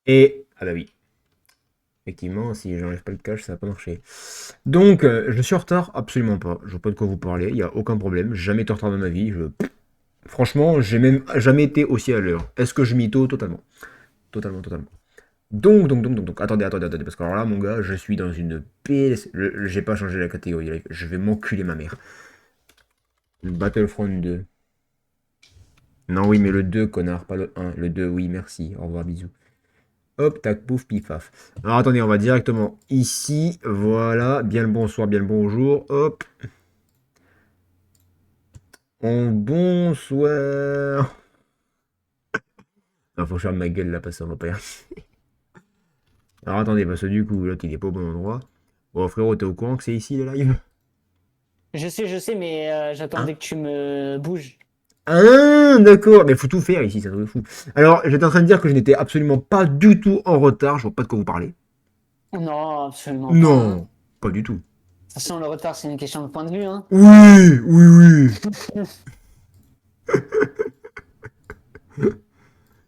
Et... Ah bah oui. Effectivement, si j'enlève pas le cache, ça va pas marcher. Donc, je suis en retard? Absolument pas. Je vois pas de quoi vous parler, il y a aucun problème. J'ai jamais été en retard dans ma vie. Franchement, j'ai même jamais été aussi à l'heure. Est-ce que je mytho? Totalement. Totalement, totalement. Donc. Attendez. Parce que alors là, mon gars, je suis dans une PS. J'ai pas changé la catégorie. Là. Je vais m'enculer ma mère. Battlefront 2. Non, oui, mais le 2, connard, pas le 1. Le 2, oui, merci. Au revoir, bisous. Hop, tac, pouf, pif, paf. Alors attendez, on va directement ici. Voilà, bien le bonsoir, bien le bonjour. Hop, bonsoir. Ah, faut que je ferme ma gueule là, parce qu'on va pas y arriver. Alors attendez, parce que du coup, l'autre il est pas au bon endroit. Bon, frérot, t'es au courant que c'est ici le live? Je sais, mais Hein? j'attendais que tu me bouges. Ah, d'accord, mais faut tout faire ici, c'est un truc de fou. Alors, j'étais en train de dire que je n'étais absolument pas du tout en retard, je vois pas de quoi vous parlez. Non, absolument pas, hein. Non, pas du tout. De toute façon, le retard, c'est une question de point de vue, hein. Oui.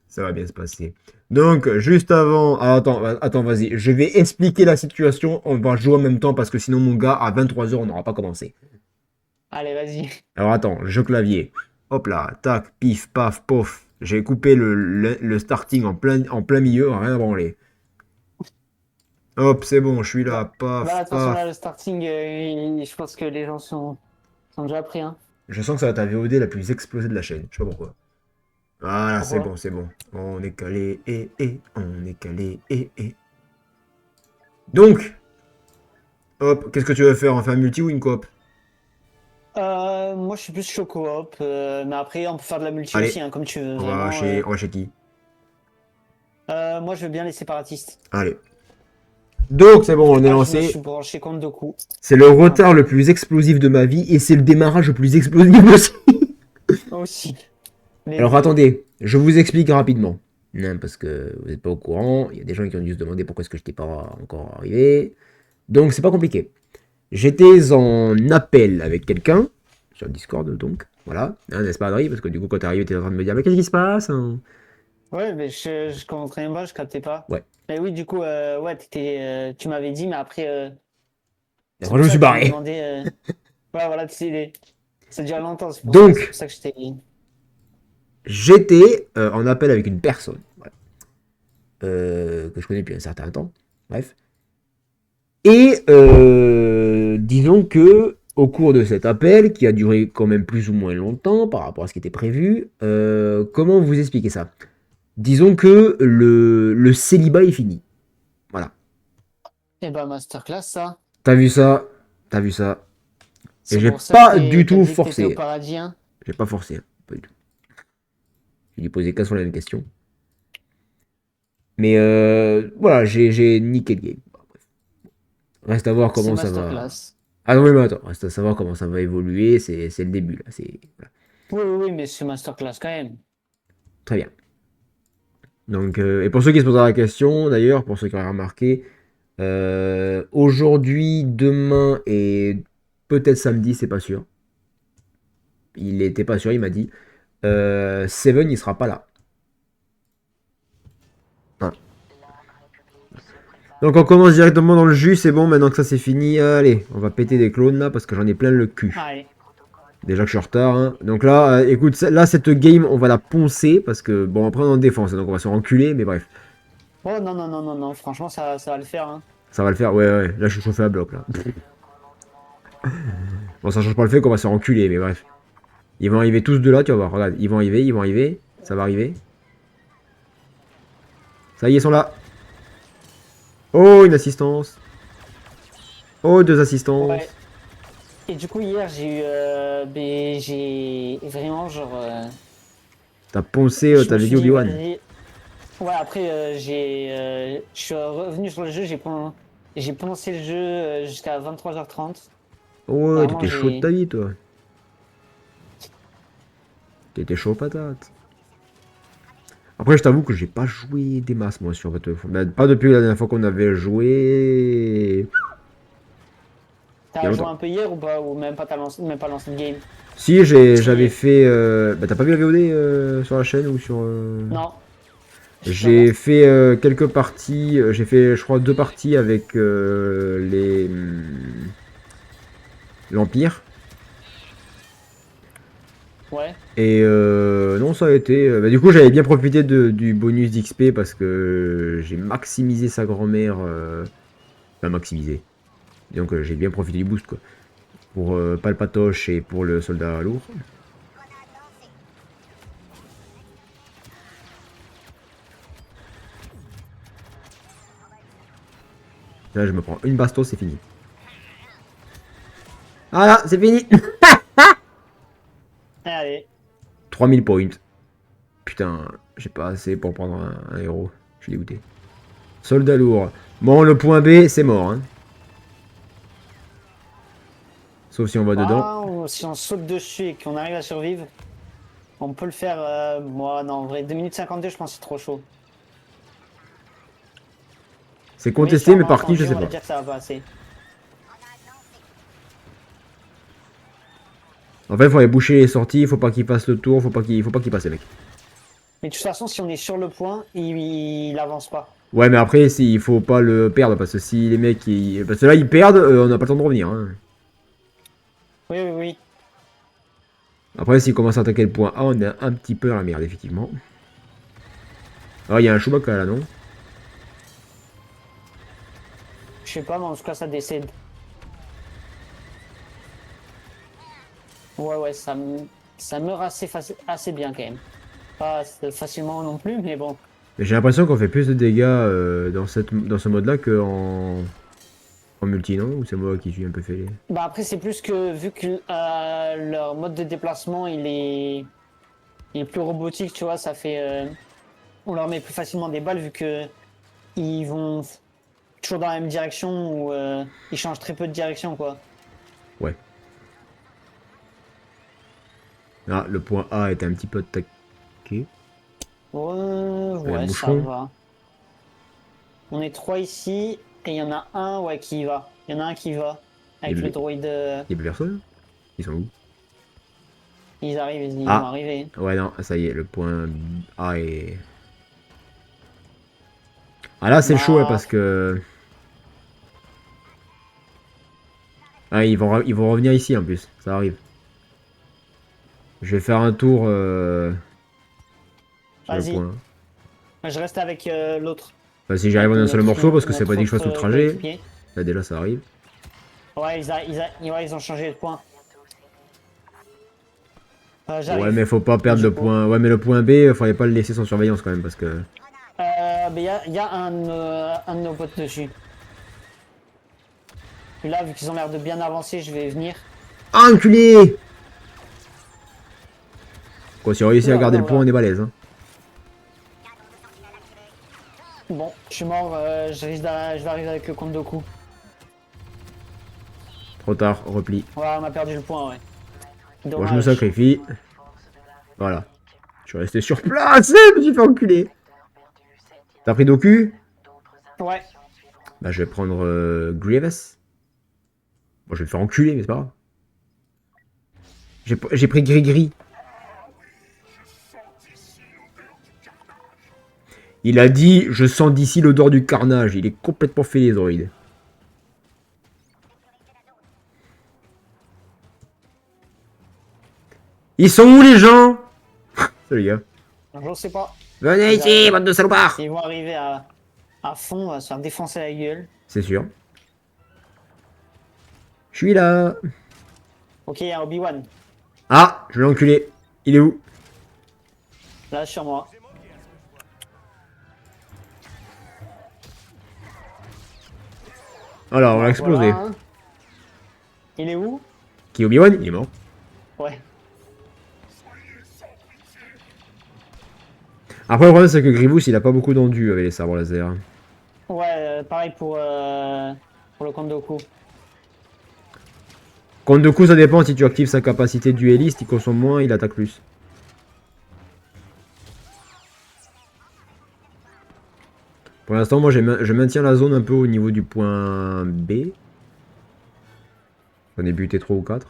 Ça va bien se passer. Donc, juste avant... Ah, attends, vas-y. Je vais expliquer la situation. On va jouer en même temps parce que sinon, mon gars, à 23 h, on n'aura pas commencé. Allez, vas-y. Alors, attends, jeu clavier. Hop là, tac, pif, paf, pof. J'ai coupé le starting en plein milieu, rien à branler. Hop, c'est bon, je suis là, Bah, paf, de toute façon, là, paf. le starting, je pense que les gens sont déjà pris, hein. Je sens que ça va être ta VOD la plus explosée de la chaîne. Je sais pas pourquoi. Voilà, c'est Pourquoi? bon, c'est bon. On est calé, on est calé, Donc, hop, qu'est-ce que tu veux faire? On fait un multi ou une coop? Moi, je suis plus chaud coop, mais après, on peut faire de la multi aussi, Allez, hein, comme tu veux, on va vraiment. chez, on va chez qui? Moi, je veux bien les séparatistes. Allez. Donc, c'est bon, on est Ah, je me suis lancé. branché contre deux coups. C'est le Enfin, retard le plus explosif de ma vie et c'est le démarrage le plus explosif aussi. aussi. Les Alors, deux. attendez, je vous explique rapidement. Non, parce que vous n'êtes pas au courant. Il y a des gens qui ont dû se demander pourquoi est-ce que je n'étais pas encore arrivé. Donc, c'est pas compliqué. J'étais en appel avec quelqu'un, sur Discord donc, voilà, hein, n'est-ce pas Adri? Parce que du coup quand t'es arrivé t'es en train de me dire mais qu'est-ce qui se passe hein. Ouais, mais je comprenais pas, je captais pas. Ouais, Mais oui, du coup, ouais, tu m'avais dit, mais après, et c'est après je pour me ça suis que je me barré. demandais. Ouais, voilà, ça dure longtemps, c'est pour Donc ça que je t'ai. j'étais en appel avec une personne voilà, que je connais depuis un certain temps, bref. Et disons que au cours de cet appel, qui a duré quand même plus ou moins longtemps par rapport à ce qui était prévu, comment vous expliquer ça? Disons que le célibat est fini. Voilà. Eh ben, masterclass, ça. T'as vu ça? T'as vu ça? Et C'est j'ai pour ça que pas du t'as tout dit que t'étais au forcé. paradis, hein. J'ai pas forcé, hein, pas du tout. Je lui ai posé 15 fois la même question. Mais voilà, j'ai niqué le game. Bon, bref. Reste à voir C'est comment ça va. masterclass. Ah non, mais attends, reste à savoir comment ça va évoluer. C'est le début là. Voilà. Oui, mais c'est masterclass quand même. Très bien. Donc, et pour ceux qui se posent la question, d'ailleurs, pour ceux qui auraient remarqué, aujourd'hui, demain et peut-être samedi, c'est pas sûr. Il était pas sûr, il m'a dit. Seven, il sera pas là. Voilà. Donc on commence directement dans le jus, c'est bon, maintenant que ça c'est fini, allez, on va péter des clones là parce que j'en ai plein le cul. Allez. Déjà que je suis en retard, hein. Donc là, écoute, là cette game, on va la poncer parce que, bon, après on est en défense, donc on va se renculer, mais bref, Oh non, franchement, ça va le faire, hein. ça va le faire, ouais, là je suis chauffé à bloc là. Bon, ça change pas le fait qu'on va se renculer, mais bref. Ils vont arriver tous de là, tu vas voir, regarde, ils vont arriver, ça va arriver. Ça y est, ils sont là. Oh, une assistance. Oh, deux Ouais. assistances. Et du coup, hier, j'ai vraiment, genre, T'as poncé, je me t'avais suis dit dit, Obi-Wan. vas-y. Ouais, après, je suis revenu sur le jeu, j'ai pensé le jeu jusqu'à 23h30. Ouais, Vraiment, t'étais chaud de j'ai. ta vie, toi. T'étais chaud patate. Après, je t'avoue que j'ai pas joué des masses, moi, sur Battlefront. Mais pas depuis la dernière fois qu'on avait joué. Il y a T'as joué longtemps. un peu hier ou pas? Ou même pas lancé le game? Si, Parce j'avais que. fait. Bah, t'as pas vu la VOD sur la chaîne ou sur. Non, J'ai fait quelques parties, j'ai fait je crois 2 parties avec l'Empire. Ouais. Et non, ça a été. Bah, du coup, j'avais bien profité du bonus d'XP parce que j'ai maximisé sa grand-mère. Enfin, maximisé. Donc, j'ai bien profité du boost, quoi. Pour Palpatoche et pour le soldat lourd. Là, je me prends une bastos, c'est fini. Voilà, c'est fini. Allez. 3000 points. Putain, j'ai pas assez pour prendre un héros. Je suis dégoûté. Soldat lourd. Bon, le point B, c'est mort. Hein. Sauf si on va dedans. Ah, si on saute dessus et qu'on arrive à survivre, on peut le faire. Moi, non, en vrai, 2 minutes 52, je pense que c'est trop chaud. C'est Mais sur contesté, un mais par marathon qui, je G, on sais va pas. dire que ça va passer. En fait, il faut aller boucher les sorties, il faut pas qu'il fasse le tour, faut pas qu'il passe, les mecs. Mais de toute façon, si on est sur le point, il avance pas. Ouais, mais après, il faut pas le perdre, parce que si les mecs, parce que là, ils perdent, on n'a pas le temps de revenir. Hein. Oui, oui, oui. Après, s'ils commencent à attaquer le point A, on est un petit peu dans la merde, effectivement. Alors, il y a un Chewbacca, là, non? Je sais pas, mais en tout cas, ça décède. Ouais, ouais, ça meurt assez bien quand même. Pas facilement non plus, mais bon. Mais j'ai l'impression qu'on fait plus de dégâts dans ce mode-là en multi, non? Ou c'est moi qui suis un peu fêlé? Bah après, c'est plus que vu que leur mode de déplacement, il est plus robotique, tu vois, ça fait. On leur met plus facilement des balles vu que ils vont toujours dans la même direction ou ils changent très peu de direction, quoi. Ouais. Ah, le point A est un petit peu attaqué. Ouais, Un ouais, ça moucheron. va. On est trois ici et il y en a un, ouais, qui y va. Il y en a un qui y va Il avec y le a, droïde. il y a plus personne? Ils sont où? Ils arrivent, ils vont Ah! arriver. Ouais, non, ça y est, le point A est... Ah là, c'est chaud, ouais, Bah, parce que... Ah, ils vont revenir ici, en plus. Ça arrive. Je vais faire un tour sur le vas-y. point. Je reste avec l'autre, Enfin, si j'arrive en avec un seul morceau, parce que c'est pas notre dit que je fasse autre tout le trajet. coéquipier. Là, déjà, ça arrive. Ouais, ouais, ils ont changé de point. Ouais, J'arrive, mais faut pas perdre du le coup. point... Ouais, mais le point B, fallait pas le laisser sans surveillance, quand même, parce que... Mais y a un de nos potes dessus. Et là, vu qu'ils ont l'air de bien avancer, je vais venir. Ah, enculé! Quoi, si on réussit à Oula, garder oula, le point, oula. on est balèze, hein. Bon, je suis mort, je vais arriver avec le compte de coups. Trop tard, repli. Voilà, on a perdu le point, ouais. Bon, je me Dommage. sacrifie. Voilà. Je suis resté sur place, je me suis fait enculer. T'as pris Doku? Ouais, Bah, je vais prendre Grievous. Bon, je vais me faire enculer, mais c'est pas grave. J'ai pris Gris-Gris. Il a dit, je sens d'ici l'odeur du carnage. Il est complètement fait les droïdes. Ils sont où les gens? Salut les gars. je sais pas. Venez Ils ici, arrivent. bande de salopards. Ils vont arriver à fond, à se faire défoncer la gueule. C'est sûr. Je suis là. Ok, il y a Obi-Wan. Ah, je l'ai enculé. Il est où? Là, sur moi. Alors, on l'a Bah, explosé. voilà. Hein. Il est où? Qui est Obi-Wan? Il est mort. Ouais. Après, le problème, c'est que Grievous, il a pas beaucoup d'endu avec les sabres laser. Ouais, pareil pour le compte de coups. Compte de coup, ça dépend. Si tu actives sa capacité dueliste, il consomme moins, il attaque plus. Pour l'instant, moi, je maintiens la zone un peu au niveau du point B. On est buté 3 ou 4.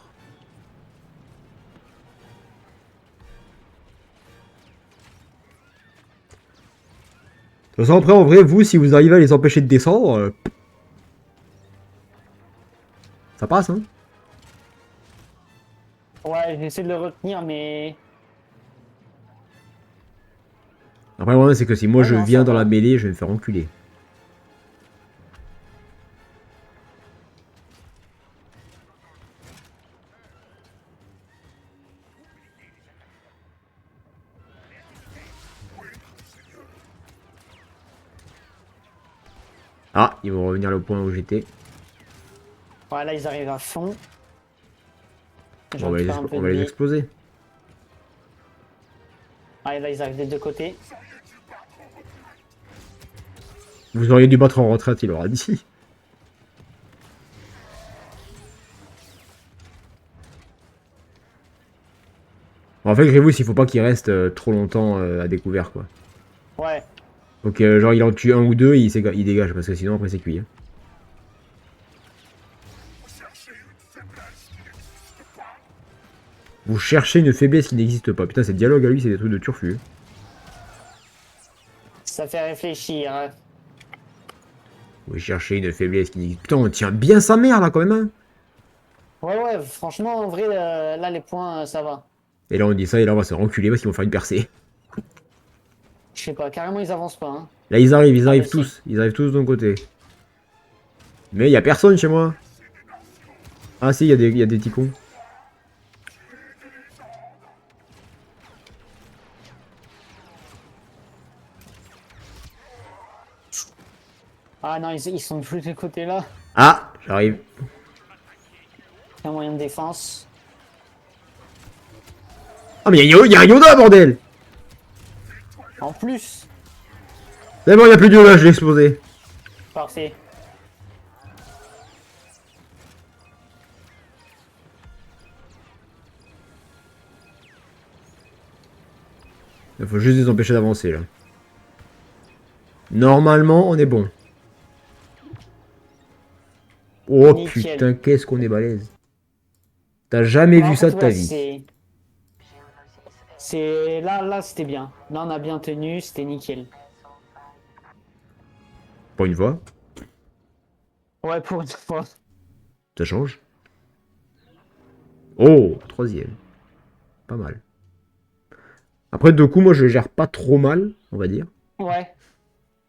toute façon, après, en vrai, vous, si vous arrivez à les empêcher de descendre, ça passe, hein. Ouais, j'essaie de le retenir, mais... Après, le problème, c'est que si moi Ouais, je non, viens ça dans la va. mêlée, je vais me faire enculer. Ah, ils vont revenir au point où j'étais. Ouais, là, ils arrivent à fond. Je Bon, récupère un peu on de va les vie. exploser. Ouais, là, ils arrivent des deux côtés. Vous auriez dû battre en retraite, il aura dit. En fait, Grievous, il faut pas qu'il reste trop longtemps à découvert, quoi. Ouais. Donc, genre, il en tue un ou deux, il dégage, parce que sinon, après, c'est cuit. Hein. Vous cherchez une faiblesse qui n'existe pas. Putain, ces dialogues à lui, c'est des trucs de turfu. Ça fait réfléchir, hein. Vous cherchez une faiblesse qui n'existe pas. Putain, on tient bien sa mère, là, quand même. Hein. Ouais, ouais, franchement, en vrai, là, les points, ça va. Et là, on dit ça, et là, on va se renculer parce qu'ils vont faire une percée. Je sais pas, carrément, ils avancent pas, hein. Là, ils Ah, bah arrivent si. tous. Ils arrivent tous de ton côté. Mais il y a personne chez moi. Ah, si, il y a des petits cons. Ah non, ils sont plus de côté là. Ah, j'arrive. Il y a un moyen de défense. Ah, mais il y a un Yoda, bordel. En plus, C'est bon, il n'y a plus de Yoda, je l'ai explosé. parfait. Il faut juste les empêcher d'avancer, là. Normalement, on est bon. Oh Nickel. putain, qu'est-ce qu'on est balèze. T'as jamais Bah, vu en ça fait, de ta ouais, vie. là, c'était bien. Là, on a bien tenu, c'était nickel. Pour une fois, Ouais, pour une fois. ça change. Oh, troisième. Pas mal. Après, deux coups, moi, je le gère pas trop mal, on va dire. Ouais.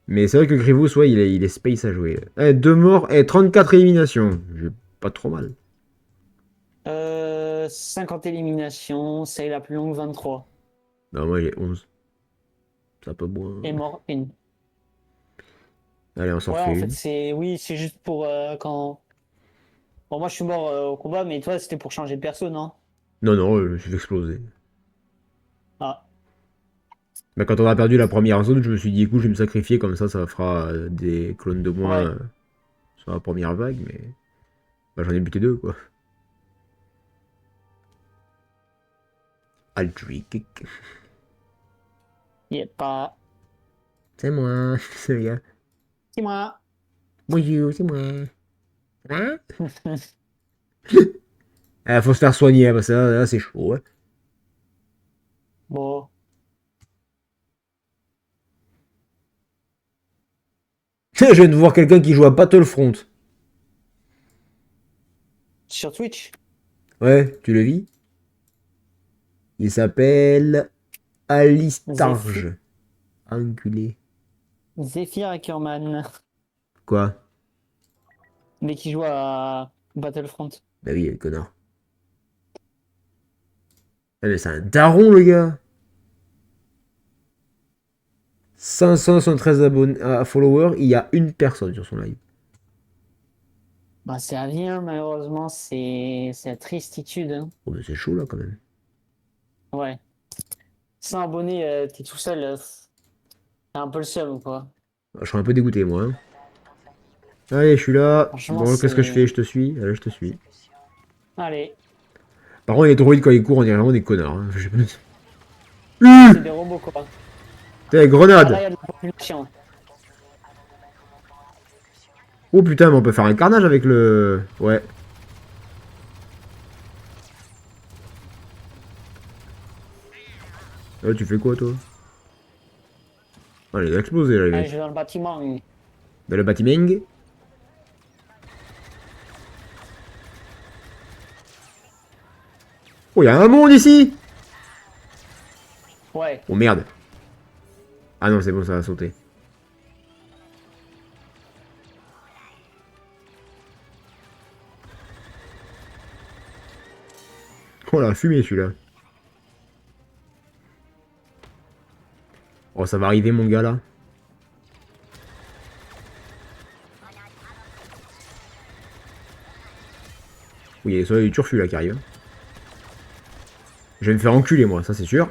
Mais c'est vrai que Grievous, ouais, il est space à jouer. Eh, 2 morts et 34 éliminations. Pas trop mal. 50 éliminations, c'est la plus longue, 23. Non, moi, il est 11. Ça peut moins. Et mort, une. Allez, on s'en Ouais, refait en fait, une. oui, c'est juste pour quand. Bon, moi, je suis mort au combat, mais toi, c'était pour changer de perso, non? Non, non, je me suis fait exploser. Ah, Mais quand on a perdu la première zone, je me suis dit, écoute, je vais me sacrifier, comme ça fera des clones de moins ouais. sur la première vague, mais bah, j'en ai buté deux, quoi. Aldrich. Il est pas. C'est moi, c'est le gars. C'est moi. Bonjour, c'est moi. Hein? Faut se faire soigner, hein, parce que là, c'est chaud. Hein. Bon, Je viens de voir quelqu'un qui joue à Battlefront. sur Twitch, Ouais, tu le vis? Il s'appelle Zephyr, Alistarge. Enculé. Zephyr Ackerman, Quoi? mais qui joue à Battlefront. Bah oui, le connard. Ah, mais c'est un daron, le gars. 573 abonnés, followers, il y a une personne sur son live. Bah, c'est à rien, malheureusement, c'est la tristitude, hein. Oh, mais c'est chaud, là, quand même. Ouais. 100 abonnés, t'es tout seul, t'as un peu le seum ou quoi? Je serais un peu dégoûté, moi. Hein. Allez, je suis là. Franchement, Bon, qu'est-ce que je fais? c'est. Je te suis. Allez, je te suis. Allez, Par contre, les droïdes, quand ils courent, on dirait vraiment des connards. Hein. c'est des robots, quoi. T'es Ah, là, il grenade. y a de la population. Oh putain, mais on peut faire un carnage avec le... Ouais. Tu fais quoi, toi? Oh, il a explosé là, les Ah, je mecs. vais dans le bâtiment, lui. Dans le bâtiment. Oh, il y a un monde ici! Ouais. Oh merde. Ah non, c'est bon, ça va sauter. Oh la fumée celui-là. Oh, ça va arriver, mon gars là. Oui, il y a les soldats du turfu là qui arrivent. Je vais me faire enculer, moi, ça c'est sûr.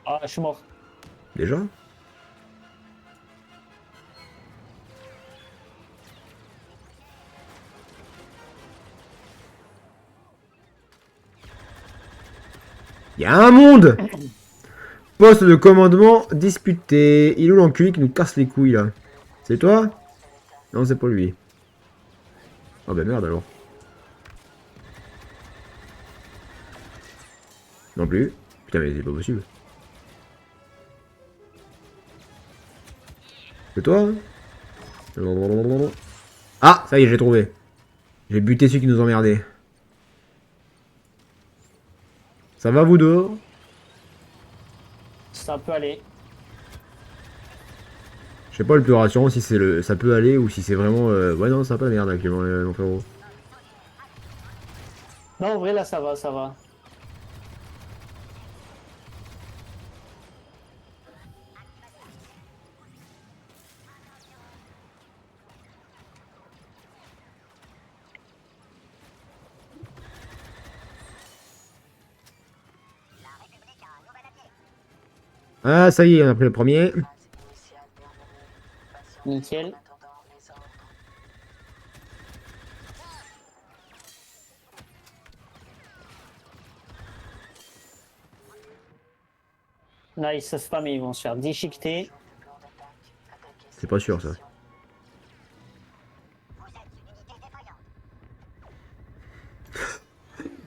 Ah, je suis mort. Déjà. Il y a un monde! Poste de commandement disputé. Il est où l'enculé qui nous casse les couilles là? C'est toi? Non, c'est pas lui. Oh bah merde alors. Non plus. Putain, mais c'est pas possible. C'est toi? Ah, ça y est, j'ai trouvé. J'ai buté celui qui nous emmerdait. Ça va vous deux? Ça peut aller. Je sais pas le plus rassurant si c'est le ça peut aller ou si c'est vraiment ouais non ça va pas la merde actuellement mon frérot. Non, en vrai, là, ça va, ça va. Ah ça y est on a pris le premier. Nickel. Là, ils savent pas, mais ils vont se faire déchiqueter. C'est pas sûr ça.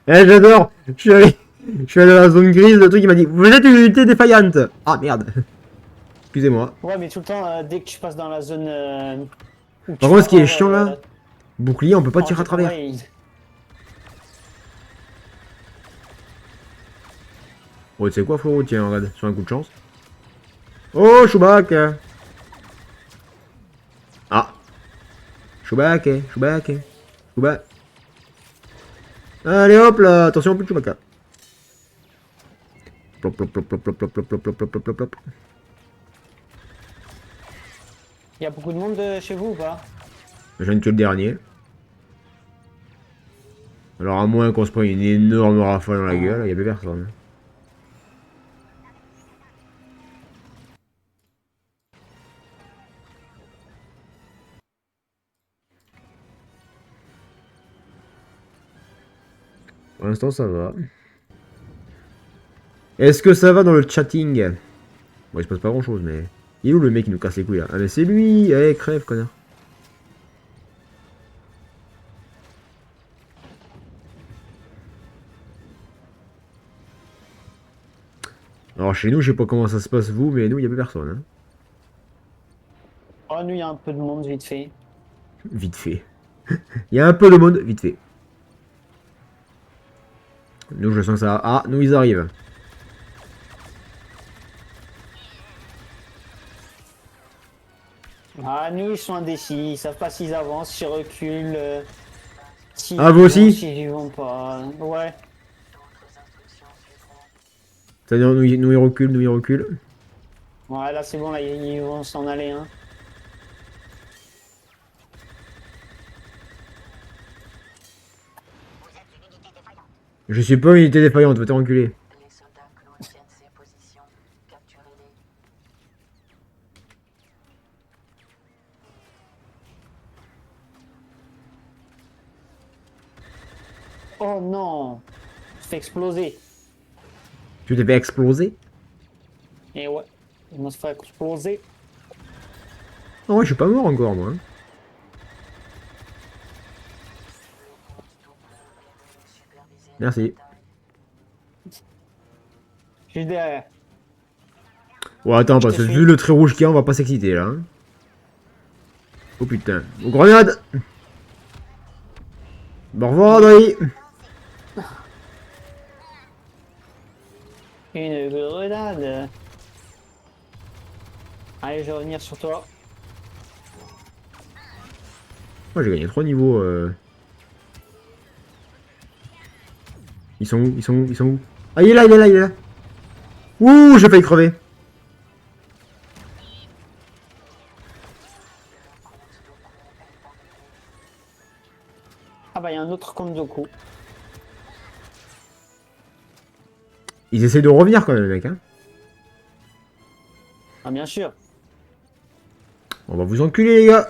Eh j'adore. Je suis allé dans la zone grise, le truc il m'a dit vous êtes une unité défaillante. Ah merde. Excusez-moi. Ouais, mais tout le temps, dès que tu passes dans la zone où Par tu contre vas ce qui est avoir chiant là, bouclier on peut pas tirer à travers. ouais, Oh tu sais quoi frérot, tiens regarde, sur un coup de chance. Oh Choubac. Ah. Choubac, Choubac, Choubac. Allez hop là, attention plus de Chewbacca. Plop plop plop plop plop plop plop plop plop plop plop plop. il y a beaucoup de monde chez vous ou pas? Je viens de tuer le dernier. Alors à moins qu'on se prenne une énorme rafale dans la gueule, il y a plus personne. Pour l'instant ça va. Est-ce que ça va dans le chatting? Bon il se passe pas grand chose mais... Il est où le mec qui nous casse les couilles là? Ah mais c'est lui. Allez crève connard. Alors chez nous je sais pas comment ça se passe vous mais nous il y a plus personne hein. Oh, nous, il y a un peu de monde vite fait. Vite fait. Il y a un peu de monde, vite fait. Nous je sens que ça va. Ah nous ils arrivent. Ah, nous, ils sont indécis. Ils savent pas s'ils avancent, s'ils reculent, s'ils Ah y vous vont, aussi? s'ils y vont pas. Ouais. C'est-à-dire nous ils reculent, nous ils reculent. Ouais, là, c'est bon, là, ils vont s'en aller, hein. Je suis pas une unité défaillante, va te reculer. Les soldats clous tiennent ces positions. Capturez-les. Oh non! Je fais exploser. Tu t'es fait exploser? Et ouais, ils vont se faire exploser. Non, je suis pas mort encore, moi. Merci. Je suis derrière. Bon, attends, Je parce te que suis. vu le trait rouge qu'il y a, on va pas s'exciter là. Hein. Oh putain. Oh, grenade! Au revoir, Adrien. Une grenade. Allez, je vais revenir sur toi. Moi, j'ai gagné 3 niveaux. Ils sont où? Ils sont où? Ils sont où? Ah, il est là, il est là, il est là. Ouh, j'ai failli crever. Ah bah, il y a un autre compte Doku. Ils essaient de revenir quand même, les mecs. Hein. Ah, bien sûr. On va vous enculer, les gars.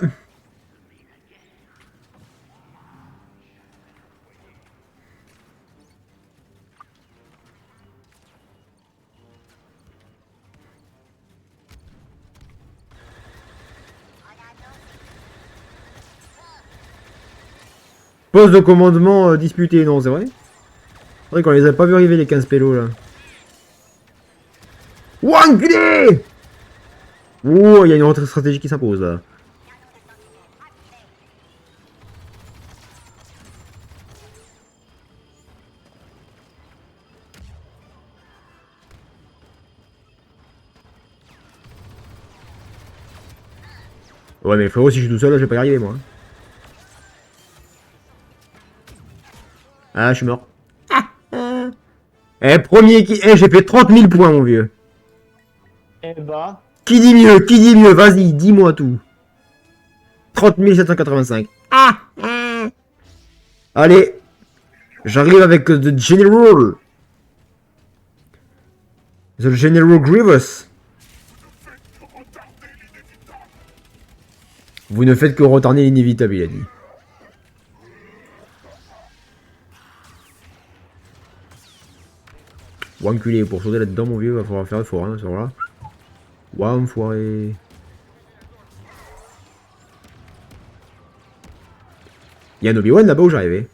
Poste de commandement disputé, non, c'est vrai? C'est vrai qu'on les a pas vu arriver, les 15 pélos, là. Ouah, enculé! Ouh, il y a une rentrée stratégique qui s'impose, là. Ouais, mais frérot, si je suis tout seul, là, je vais pas y arriver, moi. Ah, je suis mort. Eh, premier qui... Eh, j'ai fait 30 000 points, mon vieux. Eh bah, Qui dit mieux? Qui dit mieux? Vas-y, dis-moi tout. 30 785. Ah, ah. Allez, j'arrive avec The General. The General Grievous. Vous ne faites que retarder l'inévitable, il a dit. Ouah, enculé, pour sauter là-dedans, mon vieux, va falloir faire effort, hein, ce là. Ouah, enfoiré. Il y a un Obi-Wan là-bas où j'arrivais.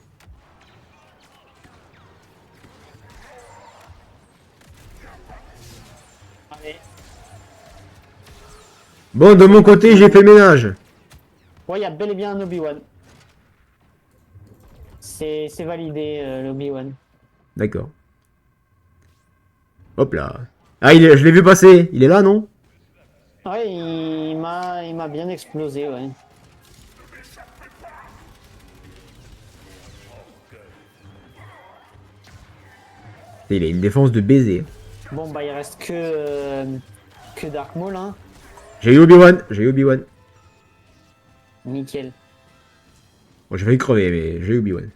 allez. Bon, de mon côté, j'ai fait le ménage. Ouais, il y a bel et bien un Obi-Wan. C'est validé, l'Obi-Wan. D'accord. Hop là. Ah, je l'ai vu passer. Il est là, non? Ouais, il m'a bien explosé, ouais. Il a une défense de baiser. Bon, bah, il reste que Dark Maul, hein. J'ai eu Obi-Wan. J'ai eu Obi-Wan. Nickel. Bon, j'ai failli crever, mais j'ai eu Obi-Wan.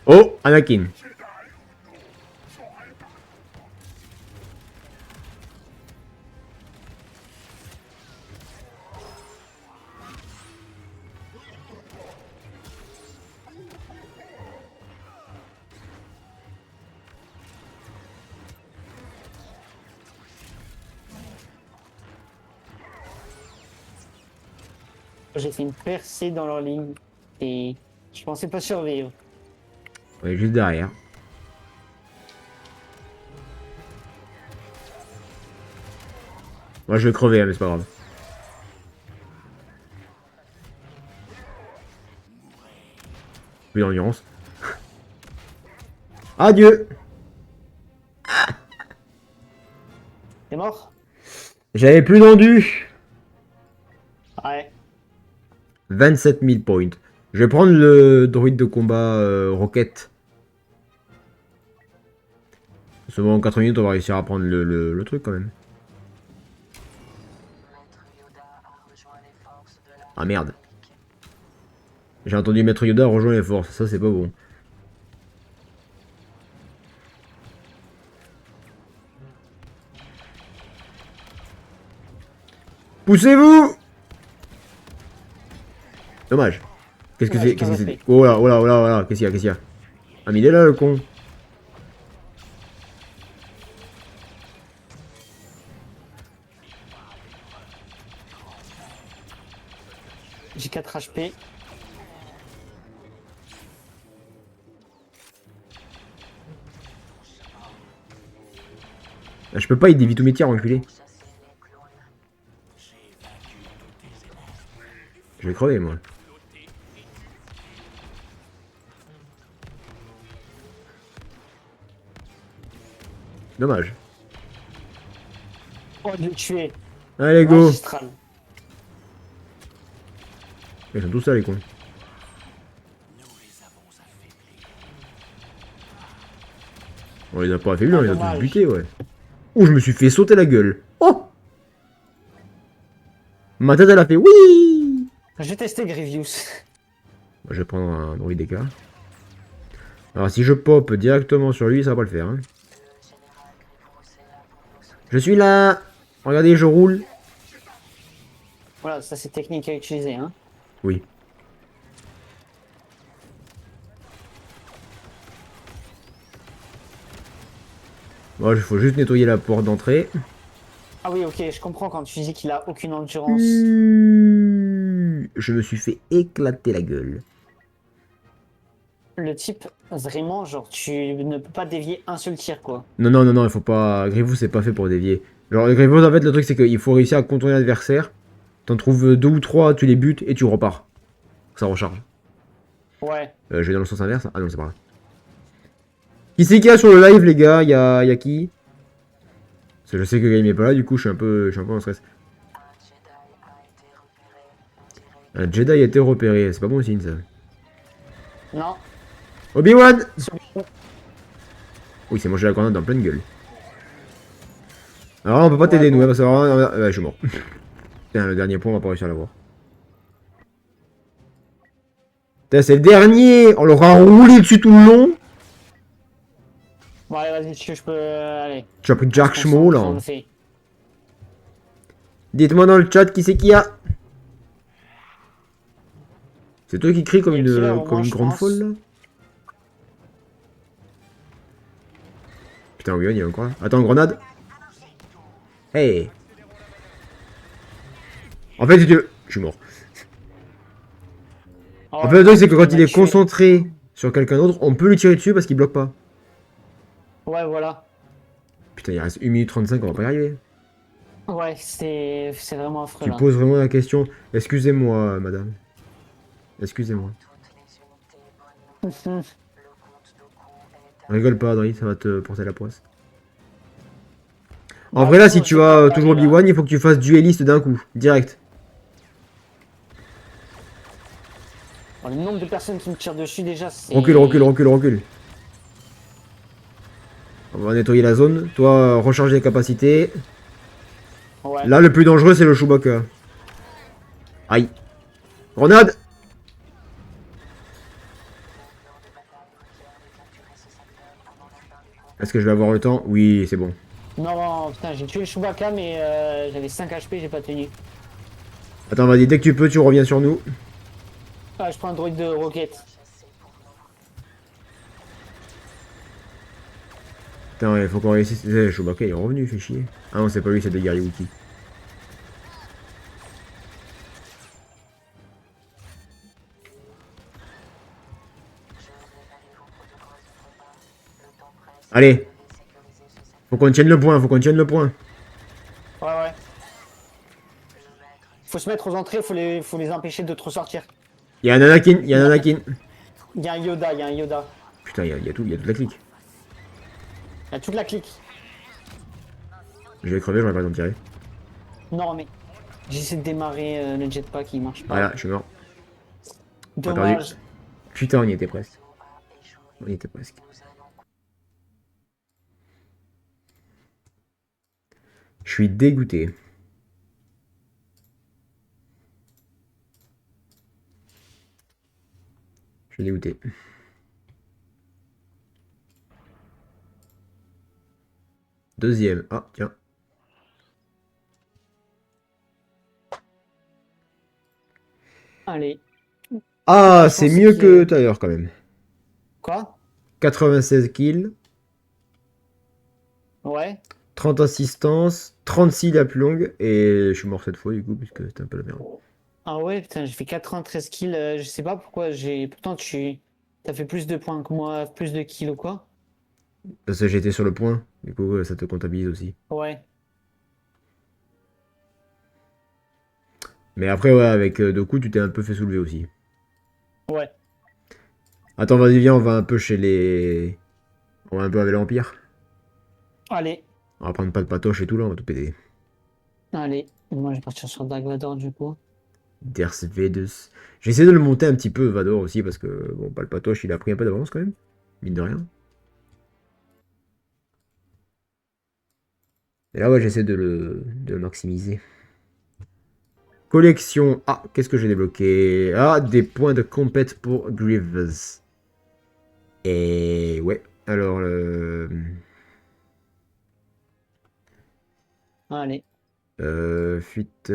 Oh, Anakin. J'ai fait une percée dans leur ligne et je pensais pas survivre. Ouais, juste derrière. Moi, je vais crever, hein, mais c'est pas grave. Plus d'endurance. Adieu. T'es mort? J'avais plus d'endu. Ouais. 27 000 points. Je vais prendre le droïde de combat roquette. Seulement en 4 minutes, on va réussir à prendre le truc quand même. Maître Yoda a rejoint les forces de la Ah merde. République. J'ai entendu Maître Yoda rejoindre les forces. Ça, c'est pas bon. Poussez-vous! Dommage. Qu'est-ce que Ouais, j'ai c'est? Qu'est-ce que 15 c'est? HP. Oh là, oh là, oh là, oh là. Qu'est-ce qu'il y a? Qu'est-ce qu'il y a? Ah, mais il est là, le con. J'ai 4 HP. Ah, je peux pas, il dévie tous mes tirs, enculé. Je vais crever, moi. Dommage. Oh, de le tuer. Allez, go. Magistral. Ils sont tous là, les cons. On les a pas affaiblis, Ah, on les a tous dommage. butés, ouais. Oh, je me suis fait sauter la gueule. Oh! Ma tête, elle a fait oui! Je vais tester Grievous. Je vais prendre un bruit d'écart. Alors, si je pop directement sur lui, ça va pas le faire. Hein. Je suis là! Regardez, je roule. Voilà, ça c'est technique à utiliser. Hein. Oui. Bon, il faut juste nettoyer la porte d'entrée. Ah oui, ok, je comprends quand tu dis qu'il a aucune endurance. Je me suis fait éclater la gueule. Le type, vraiment, genre, tu ne peux pas dévier un seul tir, quoi. Non, non, non, non, il faut pas. Grievous, c'est pas fait pour dévier. Genre, Grievous, en fait, le truc, c'est qu'il faut réussir à contourner l'adversaire. T'en trouves 2 ou 3, tu les butes et tu repars. Ça recharge. Ouais. Je vais dans le sens inverse. Ah non, c'est pas vrai. Qui c'est qu'il y a sur le live, les gars? Y a qui? Parce que je sais que Game est pas là, du coup, je suis un peu en stress. Un Jedi a été repéré. C'est pas bon signe, ça. Non. Obi-Wan! Oui, c'est mangé la grenade en pleine gueule. Alors là, on peut pas t'aider, Ouais, nous, bon. hein, parce que ouais, je suis mort. Putain, le dernier point, on va pas réussir à l'avoir. Putain, c'est le dernier! On l'aura roulé dessus tout le long! Bon, allez, vas-y, si je peux. Allez. Tu as pris On Jack se Schmo, concentre, là. on Hein. le fait. Dites-moi dans le chat qui c'est qu'il y a. C'est toi qui cries Il y a Killer au comme moins, une je grande pense. folle, là? Putain, oui, il y a encore là. Attends, grenade. Hey! En fait, si tu veux... Je suis mort. Oh, En fait, le truc, c'est que quand m'a il est tué. concentré sur quelqu'un d'autre, on peut lui tirer dessus parce qu'il bloque pas. Ouais, voilà. Putain, il reste 1 minute 35, on va pas y arriver. Ouais, c'est vraiment affreux, Tu là. poses vraiment la question. Excusez-moi, madame. Excusez-moi. Rigole pas, Adri, ça va te porter la poisse. En Bah, vrai, là, si bon, tu j'ai pas as regardé, toujours là. B1, il faut que tu fasses dueliste d'un coup. Direct. Bon, le nombre de personnes qui me tirent dessus, déjà, c'est. Recule, recule, recule, recule. On va nettoyer la zone. Toi, recharger les capacités. Ouais. Là, le plus dangereux, c'est le Chewbacca. Aïe. Grenade! Est-ce que je vais avoir le temps? Oui, c'est bon. Non, putain, j'ai tué le Chewbacca, mais j'avais 5 HP, j'ai pas tenu. Attends, vas-y, dès que tu peux, tu reviens sur nous. Ah, je prends un droïde de roquette. Putain, il faut qu'on réussisse. Chewbacca, il est revenu, fait chier. Ah non, c'est pas lui, c'est des guerriers Wookiee. Allez. Faut qu'on tienne le point, faut qu'on tienne le point. Ouais, ouais. Faut se mettre aux entrées, faut les empêcher de trop sortir. Il y a un Anakin, il y a un Anakin. Il y a un Yoda, il y a un Yoda. Putain, il y a toute la clique. Il y a toute la clique. Je vais crever, j'aurais pas le temps de tirer. Non, mais j'essaie de démarrer le jetpack, il marche pas. Voilà, je suis mort. Dommage. Putain, on y était presque. On y était presque. Je suis dégoûté. Je suis dégoûté. Deuxième. Ah, tiens. Allez. Ah, Je c'est pense mieux que que... tout à l'heure quand même. Quoi? 96 kills, Ouais. 30 assistances, 36 la plus longue, et je suis mort cette fois du coup, puisque c'était un peu la merde. Ah ouais, putain, j'ai fait 93 kills. Je sais pas pourquoi j'ai. Pourtant, t'as fait plus de points que moi, plus de kills ou quoi? Parce que j'étais sur le point, du coup ça te comptabilise aussi. Ouais. Mais après, ouais, avec deux coups, tu t'es un peu fait soulever aussi. Ouais. Attends, vas-y, viens, on va un peu chez les... On va un peu avec l'Empire. Allez. On va prendre pas de patoche et tout là, on va tout péter. Allez. Moi, je vais partir sur Dark Vador du coup. Ders Vedus. J'essaie de le monter un petit peu, Vador aussi, parce que, bon, pas le patoche, il a pris un peu d'avance quand même. Mine de rien. Et là, ouais, j'essaie de le maximiser. Collection. Ah, qu'est-ce que j'ai débloqué? Ah, des points de compète pour Grievous. Et ouais, alors... Allez. Fuite,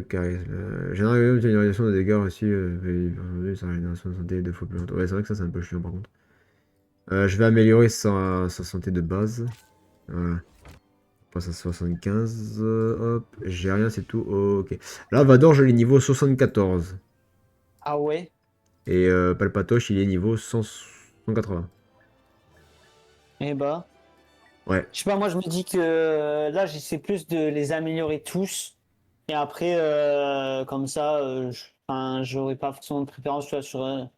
charisme. Général, une réduction de dégâts aussi. Sa régénération de santé 2 fois plus longtemps. Ouais, c'est vrai que ça, c'est un peu chiant par contre. Je vais améliorer sa santé de base. Voilà. On passe à 75. Hop, j'ai rien, c'est tout. Ok. Là, Vador, je l'ai niveau 74. Ah ouais. Et Palpatoche, il est niveau 100 180. Eh bah. Ouais. Je sais pas, moi, je me dis que là, j'essaie plus de les améliorer tous. Et après, comme ça, enfin, j'aurais pas forcément de préférence, tu vois, sur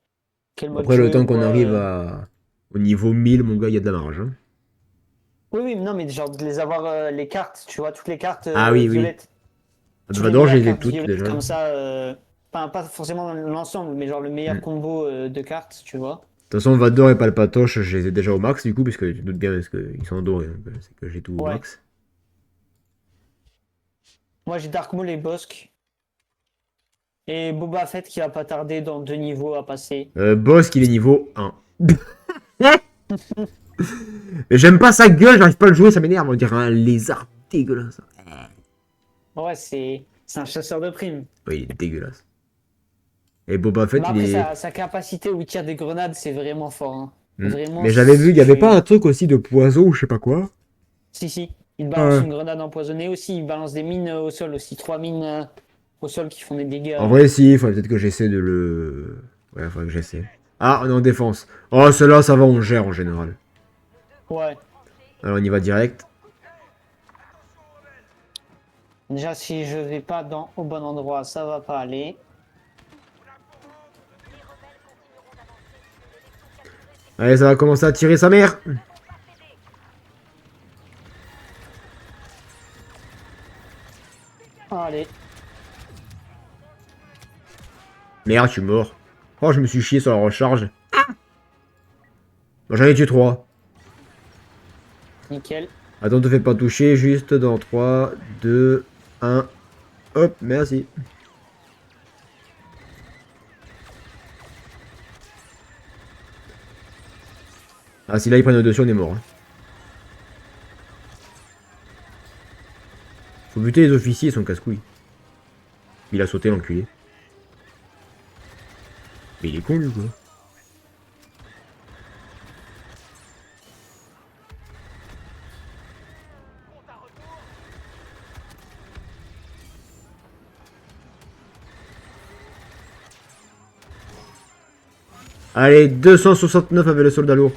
quel mode Après, le jouer temps ou qu'on quoi. arrive au niveau 1000, mon gars, il y a de la marge, hein. Oui, oui, non, mais genre de les avoir les cartes, tu vois, toutes les cartes Ah oui, oui. violettes. Toutes les Vador, meilleures j'ai les cartes toutes violettes déjà. comme ça, enfin pas forcément l'ensemble, mais genre le meilleur Hmm. combo de cartes, tu vois. De toute façon, Vador et Palpatoche, je les ai déjà au max du coup, puisque tu te doutes bien, parce qu'ils sont dorés, donc c'est que j'ai tout au Ouais. max. Moi j'ai Dark Maul et Bossk. Et Boba Fett qui va pas tarder dans 2 niveaux à passer. Boss, il est niveau 1. Mais j'aime pas sa gueule, j'arrive pas à le jouer, ça m'énerve, on dirait un lézard dégueulasse. Ouais, c'est un chasseur de primes. Oui, il est dégueulasse. Et Boba Mais Fett, il après, est... sa capacité où il tire des grenades, c'est vraiment fort, hein. Vraiment, Mais j'avais vu, il y avait pas un truc aussi de poison ou je sais pas quoi. Si, si. Il balance Ouais. une grenade empoisonnée aussi. Il balance des mines au sol aussi. 3 mines au sol qui font des dégâts. En vrai, si, il faudrait peut-être que j'essaie de le... Ouais, il faudrait que j'essaie. Ah, on est en défense. Oh, celle-là, ça va, on gère en général. Ouais. Alors, on y va direct. Déjà, si je vais pas au bon endroit, ça va pas aller. Allez, ça va commencer à tirer sa mère. Allez. Merde, je suis mort. Oh, je me suis chié sur la recharge. Bon, j'en ai tué 3. Nickel. Attends, te fais pas toucher, juste dans 3, 2, 1. Hop, merci. Ah, si là, ils prennent le dessus, on est mort, hein. Faut buter les officiers, ils sont casse-couilles. Il a sauté, l'enculé. Mais il est con, lui, quoi. Allez, 269 avec le soldat lourd.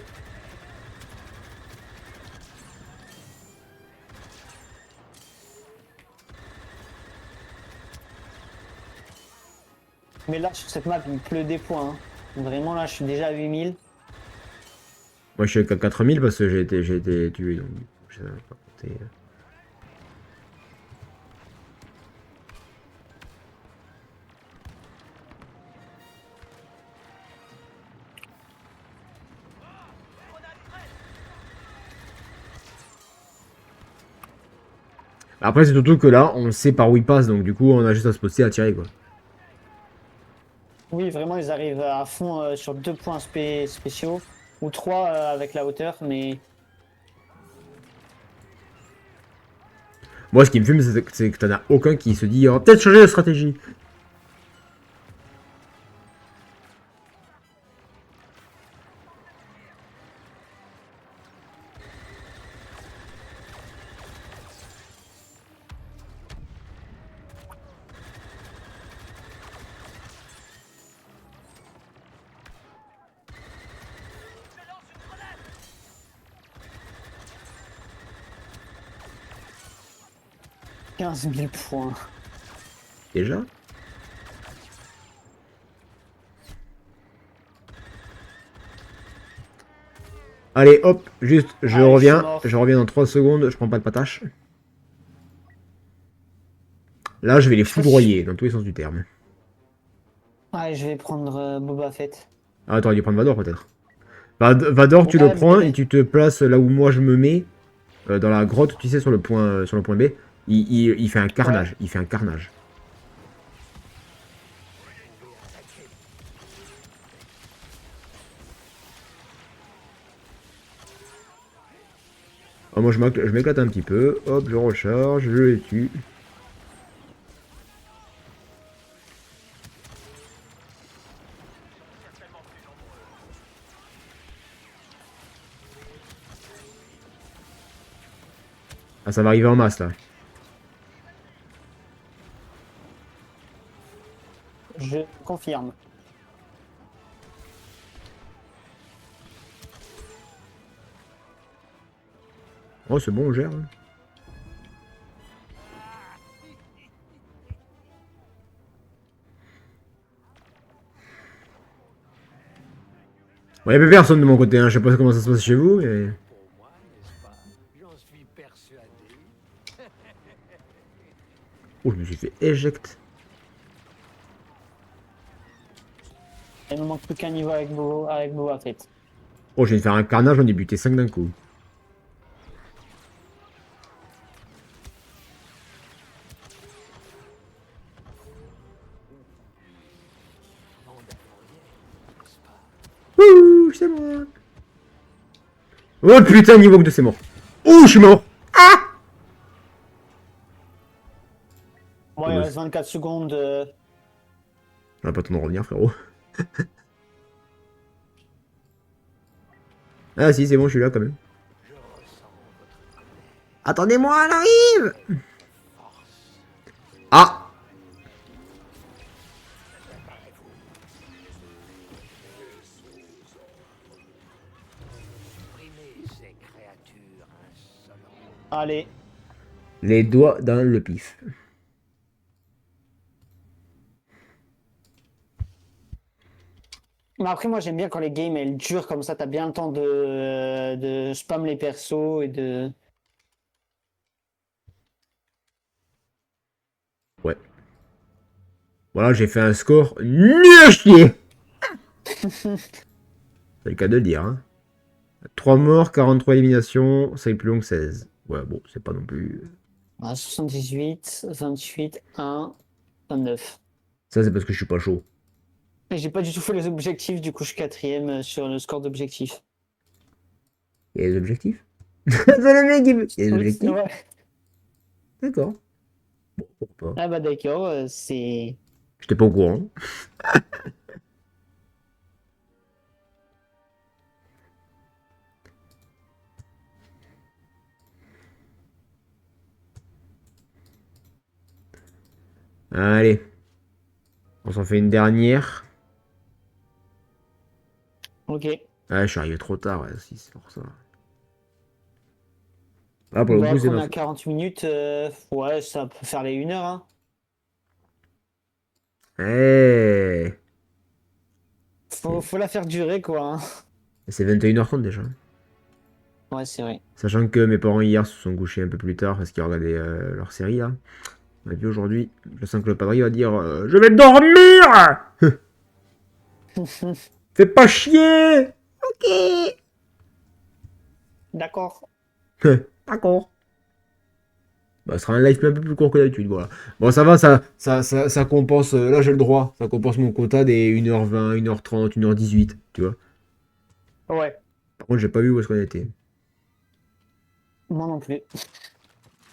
Mais là, sur cette map, il pleut des points, hein. Vraiment, là, je suis déjà à 8000. Moi, je suis à 4000 parce que j'ai été tué, donc je sais pas compter. Après, c'est surtout que là, on sait par où il passe, donc du coup, on a juste à se poster à tirer, quoi. Oui, vraiment, ils arrivent à fond sur 2 points spéciaux. Ou 3 avec la hauteur, mais... Moi, ce qui me fume, c'est que t'en as aucun qui se dit, on va peut-être changer de stratégie. 15 000 points. Déjà? Allez, hop, juste, je Allez, je suis reviens. mort. Je reviens dans 3 secondes, je prends pas de patache. Là, je vais les Je sais pas si foudroyer, dans tous les sens du terme. Ouais, je vais prendre Boba Fett. Ah, t'aurais dû prendre Vador, peut-être. Vador, tu le Ouais, prends et mais... tu te places là où moi je me mets, dans la grotte, tu sais, sur le point B. Il fait un Ouais. carnage, il fait un carnage. Ah, moi, je m'éclate un petit peu. Hop, je recharge, je les tue. Ah, ça va arriver en masse, là. Je confirme. Oh, c'est bon, on gère, hein. Bon, y a plus personne de mon côté, hein. Je sais pas comment ça se passe chez vous, mais... Pour moi, n'est-ce pas? J'en suis persuadé. Oh, je me suis fait éjecte. Il me manque plus qu'un niveau avec Boba Fett. Oh, je viens de faire un carnage, j'en ai buté 5 d'un coup. Ouh, c'est moi. Oh putain, niveau 2, c'est mort. Ouh, je suis mort. Bon, il reste 24 secondes. J'aurais pas le temps de revenir, frérot. Ah si, c'est bon, je suis là quand même. Attendez-moi, elle arrive. Ah. Supprimez ces créatures insolentes. Allez. Les doigts dans le pif. Mais après, moi, j'aime bien quand les games, elles durent comme ça. T'as bien le temps de spam les persos et de... Ouais. Voilà, j'ai fait un score nul à chier. C'est le cas de le dire, hein. 3 morts, 43 éliminations, c'est plus long que 16. Ouais, bon, c'est pas non plus... Ah, 78, 28, 1, 29. Ça, c'est parce que je suis pas chaud. Et j'ai pas du tout fait les objectifs, du coup, je suis quatrième sur le score d'objectifs. Il y a des objectifs. C'est le mec qui veut... Il y a des Oui, c'est objectifs. vrai. D'accord. Bon, pourquoi pas. Ah bah d'accord, c'est... J'étais pas au courant. Allez. On s'en fait une dernière. Ok. Ah, je suis arrivé trop tard, ouais, si, c'est pour ça. Ah, pour le Bah, coup, c'est qu'on ma est à faute. 40 minutes, ouais, ça peut faire les 1 heure, hein. Eh, Faut la faire durer, quoi, hein. c'est 21h30 déjà. Ouais, c'est vrai. Sachant que mes parents hier se sont couchés un peu plus tard parce qu'ils regardaient leur série là. Et puis aujourd'hui, je sens que le padre va dire je vais dormir. Fais pas chier. Ok. D'accord. D'accord. Bah, ce sera un live un peu plus court que d'habitude, voilà. Bon, ça va, ça compense. Là, j'ai le droit. Ça compense mon quota des 1h20, 1h30, 1h18, tu vois. Ouais. Par contre, j'ai pas vu où est-ce qu'on était. Moi non plus.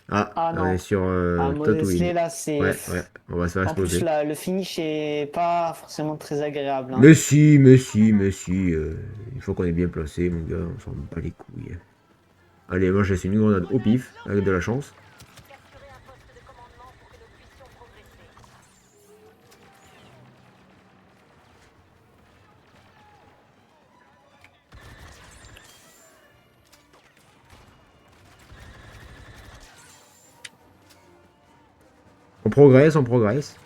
Ah, Ah on est non. sur Ah, Moses Tatooine. Slay, là, c'est... Ouais, ouais, on va se faire En plus, exploser. le finish est pas forcément très agréable, hein. Mais si, mais si, mais si. Une fois qu'on est bien placé, mon gars, on s'en bat les couilles. Allez, moi, j'ai laissé une grenade au pif, avec de la chance. Capturez un poste de commandement pour que nous puissions progresser. On progresse, on progresse.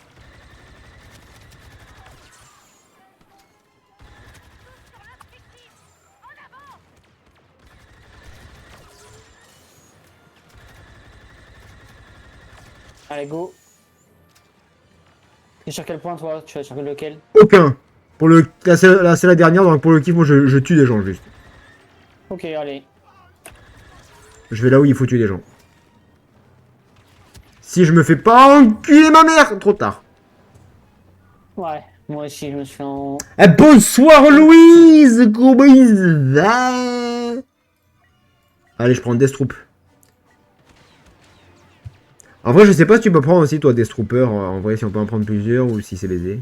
Allez, go. Et sur quel point, toi? Tu vas sur lequel? Aucun. Pour le... Là, c'est la dernière, donc pour le kiff, moi, je tue des gens, juste. Ok, allez. Je vais là où il faut tuer des gens. Si je me fais pas enculer ma mère, trop tard. Ouais, moi aussi, je me suis en... Eh, bonsoir Louise, comment il va? Allez, je prends Deathstroop. En vrai, je sais pas si tu peux prendre aussi, toi, Deathtrooper. En vrai, si on peut en prendre plusieurs ou si c'est baisé.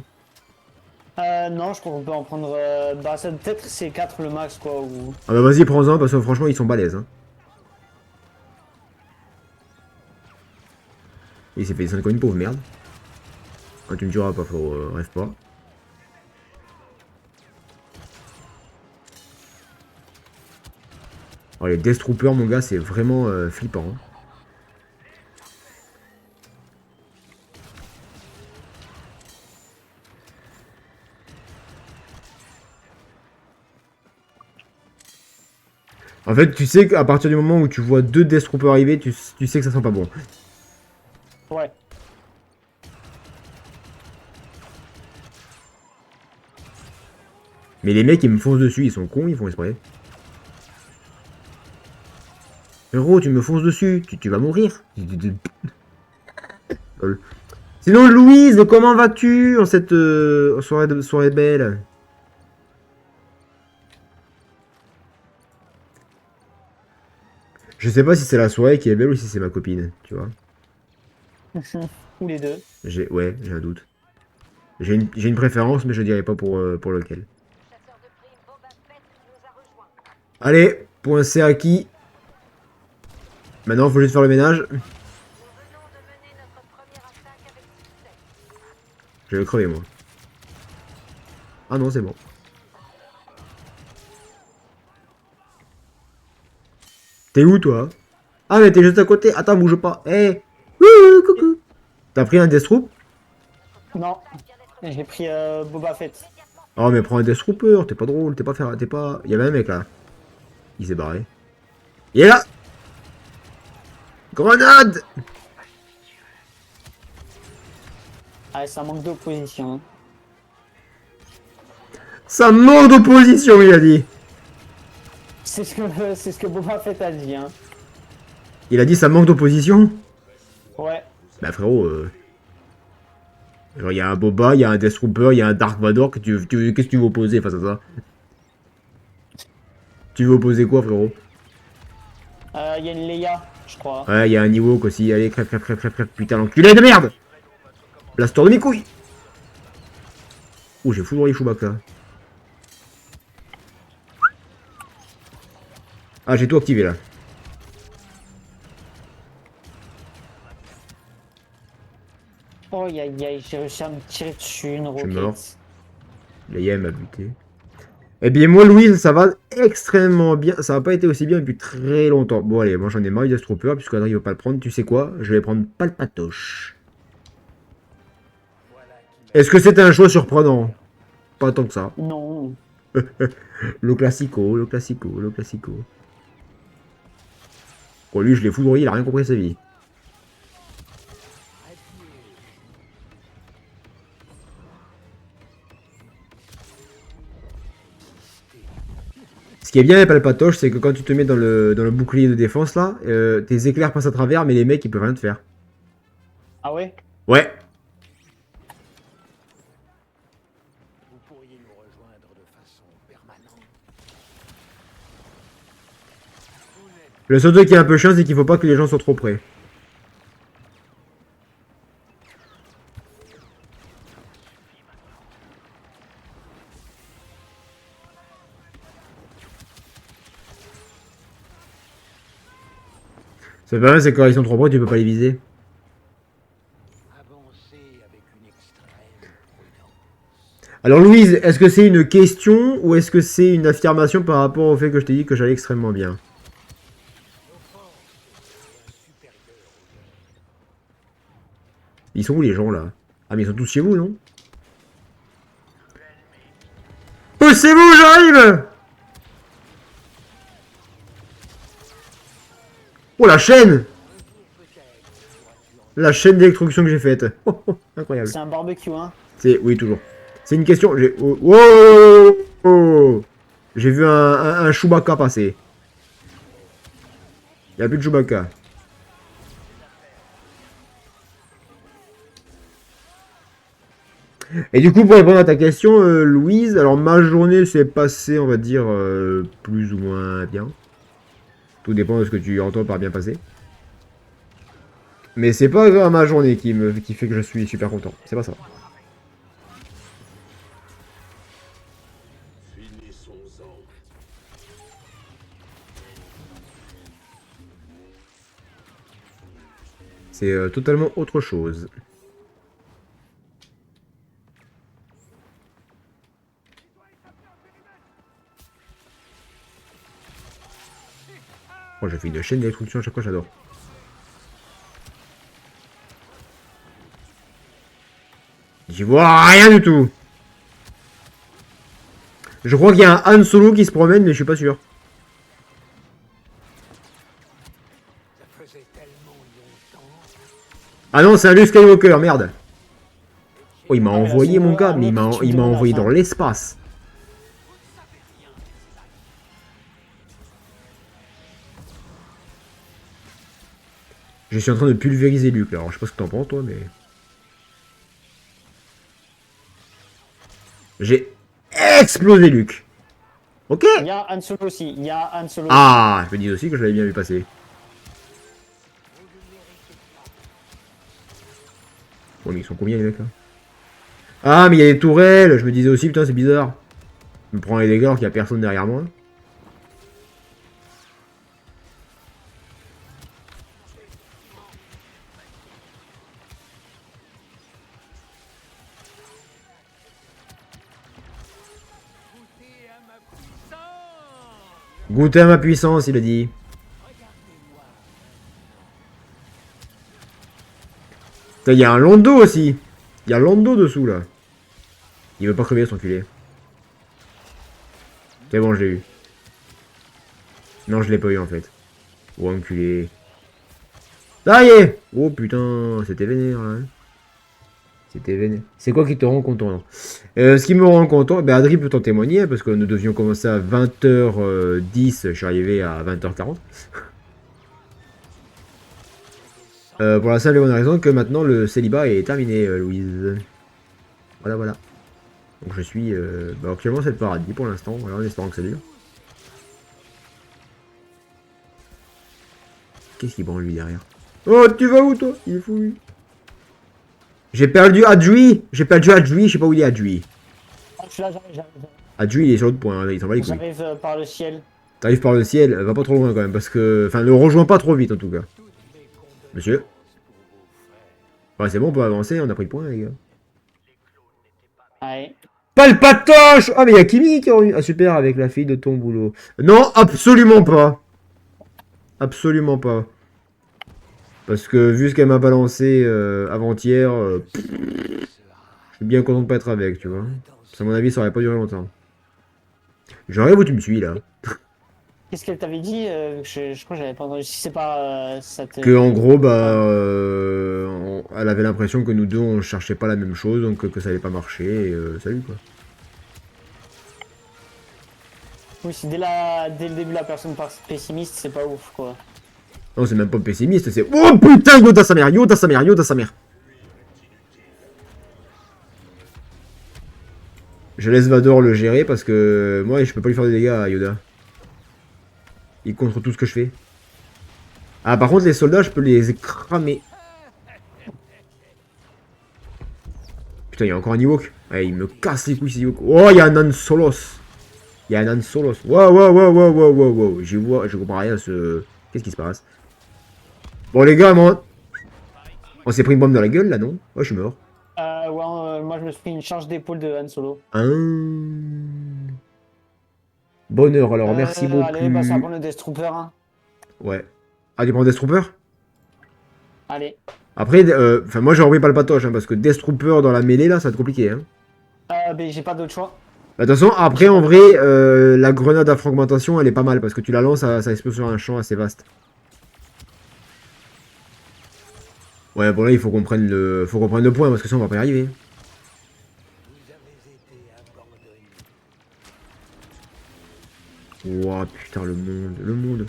Non, je crois qu'on peut en prendre... Bah, ça peut-être c'est 4 le max, quoi, ou... Ah bah vas-y, prends-en, parce que franchement, ils sont balèzes. Hein. Il s'est fait descendre comme une pauvre merde. Quand tu me tueras pas, faut... rêve pas. Oh, les Death Troopers, mon gars, c'est vraiment flippant. Hein. En fait, tu sais qu'à partir du moment où tu vois 2 Death Troopers arriver, tu sais que ça sent pas bon. Ouais. Mais les mecs, ils me foncent dessus, ils sont cons, ils font exprès. Frérot, tu me fonces dessus, tu vas mourir. Lol. Sinon, Louise, comment vas-tu en cette soirée belle? Je sais pas si c'est la soirée qui est belle ou si c'est ma copine, tu vois. Ou les deux. Ouais, j'ai un doute. J'ai une préférence, mais je dirais pas pour lequel. Chasseur de primes Boba Fett nous a rejoints. Allez, point C acquis. Maintenant, faut juste faire le ménage. Nous venons de mener notre première attaque avec succès. Je vais crever, moi. Ah non, c'est bon. T'es où, toi? Ah, mais t'es juste à côté. Attends, bouge pas. Hé. Coucou. T'as pris un Deathstroop? Non, j'ai pris Boba Fett. Oh, mais prends un Deathtrooper. T'es pas drôle. T'es pas... Il y avait un mec, là. Il s'est barré. Il est là. Grenade. Ah, ça manque d'opposition. Hein. Ça manque d'opposition, il a dit. C'est ce que Boba Fett a dit. Hein. Il a dit ça manque d'opposition? Ouais. Bah frérot, genre il y a un Boba, il y a un Deathtrooper, il y a un Dark Vador, qu'est-ce que tu veux opposer face à ça? Tu veux opposer quoi, frérot? Il y a une Leia, je crois. Ouais, il y a un Ewok aussi, allez, crève, crève, crève, crève, crève, putain, l'enculé de merde! Blaster de mes couilles! Ouh, j'ai foudroyé Chewbacca. Ah, j'ai tout activé là. Oh, aïe aïe aïe, j'ai réussi à me tirer dessus, une Je suis mort. roquette. Leia m'a buté. Eh bien, moi, Louise, ça va extrêmement bien. Ça n'a pas été aussi bien depuis très longtemps. Bon, allez, moi j'en ai marre du Deathtrooper, puisque Adrien veut pas le prendre. Tu sais quoi? Je vais prendre Palpatoche. Est-ce que c'est un choix surprenant? Pas tant que ça. Non. Le classico, le classico, le classico. Bon, lui, je l'ai foudroyé, il a rien compris à sa vie. Ce qui est bien avec Palpatoche, c'est que quand tu te mets dans le bouclier de défense, là, tes éclairs passent à travers, mais les mecs, ils peuvent rien te faire. Ah ouais? Ouais. Vous pourriez nous rejoindre de façon permanente. Le seul truc qui est un peu chiant, c'est qu'il faut pas que les gens soient trop près. C'est pas mal, c'est que quand ils sont trop près, tu peux pas les viser. Avancez avec une extrême prudence. Alors Louise, est-ce que c'est une question ou est-ce que c'est une affirmation par rapport au fait que je t'ai dit que j'allais extrêmement bien? Nos forces sont supérieures aux Ils sont où les gens là? Ah mais ils sont tous chez vous, non? Poussez-vous, j'arrive! Oh la chaîne! La chaîne d'électrocution que j'ai faite. Oh, oh, incroyable. C'est un barbecue, hein. C'est... Oui, toujours. C'est une question... Oh, oh, oh. J'ai vu un Chewbacca passer. Il n'y a plus de Chewbacca. Et du coup, pour répondre à ta question, Louise, alors ma journée s'est passée, on va dire, plus ou moins bien. Tout dépend de ce que tu entends par bien passé. Mais c'est pas vraiment ma journée qui fait que je suis super content. C'est pas ça. C'est totalement autre chose. Oh, j'ai fait une chaîne d'électrocution à chaque fois, j'adore. J'y vois rien du tout. Je crois qu'il y a un Han Solo qui se promène, mais je suis pas sûr. Ça faisait tellement longtemps. Ah non, c'est un Luke Skywalker, merde. Oh, il m'a Ah, mais là, envoyé c'est mon moi, gars, un mais autre type il de m'a envoyé menace, dans hein. l'espace. Je suis en train de pulvériser Luke, là. Alors, je sais pas ce que t'en penses, toi, mais... J'ai explosé Luke. Ok. Il y a Han Solo aussi. Il y a Han Solo aussi. Ah, je me dis aussi que je l'avais bien vu passer. Bon, mais ils sont combien, les mecs, là? Ah, mais il y a des tourelles. Je me disais aussi, putain, c'est bizarre. Je me prends les dégâts alors qu'il y a personne derrière moi. Goûtez à ma puissance. Goûtez à ma puissance, il a dit. Putain, il y a un Londo aussi. Il y a Londo dessous, là. Il veut pas crever, son enculé. C'est bon, je l'ai eu. Non, je l'ai pas eu, en fait. Oh, enculé. Ça y est. Oh, putain, c'était vénère, là. C'était vénère. C'est quoi qui te rend content, là? Ce qui me rend content, ben Adri peut t'en témoigner, parce que nous devions commencer à 20h10, je suis arrivé à 20h40. Pour la simple et bonne raison que maintenant le célibat est terminé, Louise. Voilà, voilà. Donc je suis... bah, actuellement c'est le paradis pour l'instant, voilà, en espérant que ça dure. Qu'est-ce qu'il branle lui derrière? Oh, tu vas où toi? Il est fou lui. J'ai perdu Adri. J'ai perdu Adri, je sais pas où il est Adri. Ah, je suis là, j'arrive. Adri il est sur l'autre point, hein, il s'en va les couilles. J'arrive par le ciel. T'arrives par le ciel, va pas trop loin quand même, parce que... Enfin, ne rejoins pas trop vite en tout cas. Monsieur? Ouais, c'est bon, on peut avancer, on a pris le point les gars. Ouais. Palpatoche! Ah, mais il y a Kimi qui est revenu. Ah, super, avec la fille de ton boulot. Non, absolument pas. Absolument pas. Parce que vu ce qu'elle m'a balancé avant-hier, je suis bien content de pas être avec, tu vois. Parce qu'à mon avis, ça aurait pas duré longtemps. J'arrive où tu me suis là? Qu'est-ce qu'elle t'avait dit je crois que j'avais pas entendu. Si c'est pas ça te. Que en gros, bah, elle avait l'impression que nous deux on cherchait pas la même chose, donc que ça allait pas marcher, et salut quoi. Oui, si dès le début la personne part pessimiste, c'est pas ouf quoi. Non, c'est même pas pessimiste, c'est... Oh putain, Yoda sa mère, Yoda sa mère, Yoda sa mère. Je laisse Vador le gérer parce que moi je peux pas lui faire des dégâts à Yoda. Il contre tout ce que je fais. Ah par contre les soldats je peux les cramer. Putain il y a encore un Ewok. Ouais, il me casse les couilles ces Ewok. Oh il y a un Han Solos. Il y a un Han Solos. Wow wow wow wow wow wow wow. Je comprends rien à ce... Qu'est-ce qui se passe? Bon les gars, on s'est pris une bombe dans la gueule là non? Ouais je suis mort. Ouais, moi je me suis pris une charge d'épaule de Han Solo. Bonheur alors, merci beaucoup. Allez, bah ça va prendre le Death Trooper. Hein. Ouais. Ah tu prends Death Trooper? Allez. Après, enfin, moi j'ai repris Palpatoche, hein, parce que Death Trooper dans la mêlée, là, ça va être compliqué. Hein. Ben, j'ai pas d'autre choix. Bah, de toute façon, après, en vrai, la grenade à fragmentation, elle est pas mal, parce que tu la lances, ça explose sur un champ assez vaste. Ouais, bon là, il faut qu'on prenne le point, parce que sinon, on va pas y arriver. Vous avez été abandonné. Ouah, putain, le monde, le monde.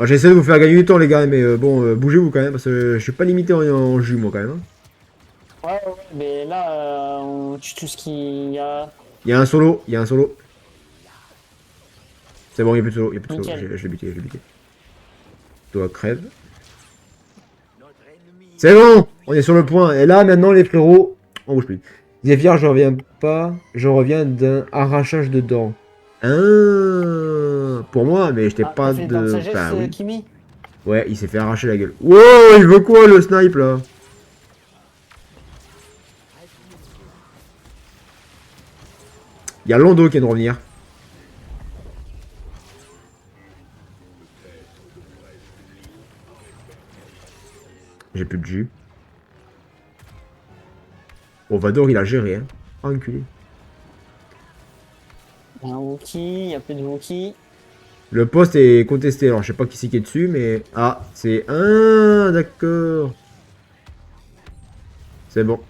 Ah, j'essaie de vous faire gagner du temps, les gars, mais bon, bougez-vous quand même, parce que je suis pas limité en jus, moi, quand même. Hein. Ouais, mais là, on tue tout ce qu'il y a. Il y a un solo, il y a un solo. C'est bon, il y a plus de solo, il y a plus de solo. Nickel. Je l'ai buté, je l'ai buté. Toi, crève. Notre ennemi. C'est bon, on est sur le point. Et là, maintenant, les frérots, on bouge plus. Zephyr, je reviens pas. Je reviens d'un arrachage de dents. Pour moi, mais j'étais Ah, pas t'as fait dans de de. sagesse, Enfin, oui. Kimi? Ouais, il s'est fait arracher la gueule. Wow, il veut quoi le snipe là? Il y a Londo qui vient de revenir. J'ai plus de jus. Oh, Vador, il a géré, hein. Oh, enculé. Il y a un Wookie, il y a plus de Wookie. Le poste est contesté, alors je sais pas qui c'est qui est dessus, mais... Ah, c'est... Ah, d'accord. C'est bon.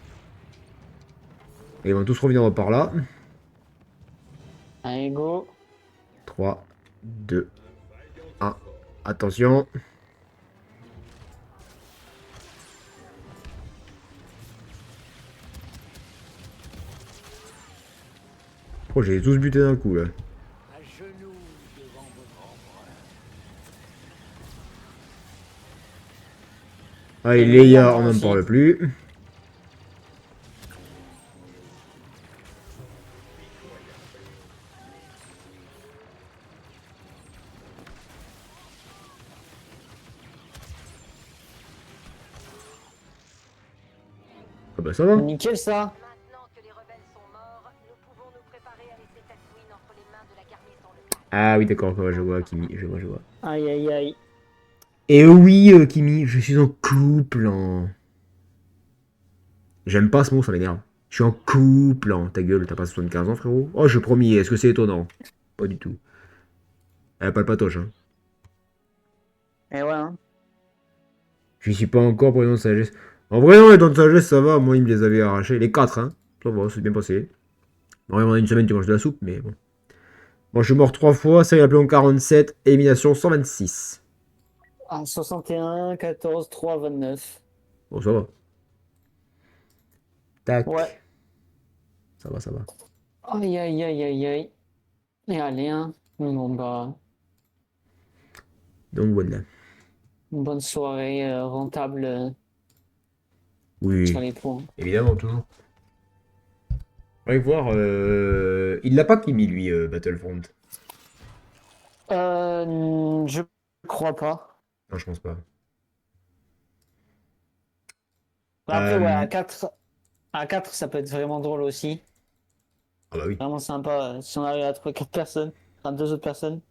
Et ils vont tous revenir par là. Allez, go. 3, 2, 1. Attention. Oh, j'ai tous buté d'un coup, là. À genoux devant votre empereur. Ah, et Et Leia, Leia on n'en aussi. parle plus. Ah bah ça va. Nickel, ça. Maintenant que les rebelles sont morts, nous pouvons nous préparer à laisser Tatooine entre les mains de la garnison locale. Ah oui, d'accord, ouais, je vois, Kimi, je vois, je vois. Aïe, aïe, aïe. Et oui, Kimi, je suis en couple en... J'aime pas ce mot, ça m'énerve. Je suis en couple en... Ta gueule, t'as pas 75 ans, frérot? Oh, je promis, est-ce que c'est étonnant? Pas du tout. Elle a pas le patoche, hein. Et ouais, hein. Je suis pas encore pour les dents de sagesse. En vrai, non, les dents de sagesse, ça va. Moi, il me les avait arrachés. Les 4, hein. Ça va, c'est bien passé. Normalement, en une semaine, tu manges de la soupe, mais bon. Bon, je suis mort 3 fois. Série appelée en 47. Élimination 126. Ah, 61, 14, 3, 29. Bon, ça va. Ouais. Tac. Ça va, ça va. Aïe, aïe, aïe, aïe, aïe. Et allez, hein. Bon, bah, Donc, voilà. une bonne soirée rentable sur Oui, les points. évidemment, toujours. On va voir. Il l'a pas Kimi, lui, Battlefront. Je crois pas. Non, je pense pas. Après, ouais, à 4, ça peut être vraiment drôle aussi. Ah bah oui. Vraiment sympa si on arrive à trouver 4 personnes. Enfin, 2 autres personnes.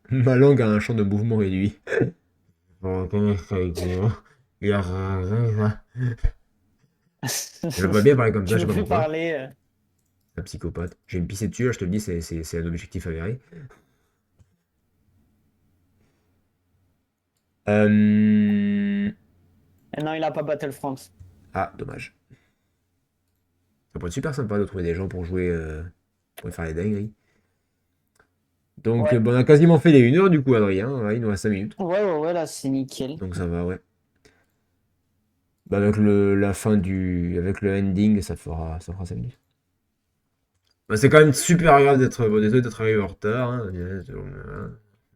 Ma langue a un champ de mouvement réduit. Bon, comment ça, gros? Il a ça. Je veux pas bien parler comme ça, Tu je sais veux pas plus pourquoi. parler. Un psychopathe. J'ai me pisser dessus, là, je te le dis, c'est un objectif avéré. Euh... Et non, il a pas Battlefront. Ah, dommage. Ça pourrait être super sympa de trouver des gens pour faire les dingueries. Donc, Ouais. bon, on a quasiment fait les 1 heure du coup, Adrien. Ouais, il nous reste 5 minutes. Ouais, ouais, ouais, là, c'est nickel. Donc ça va, ouais. Bah, avec la fin du... Avec le ending, ça fera 5 minutes. Bah, c'est quand même super agréable d'être... Bon, désolé d'être arrivé en retard. Hein.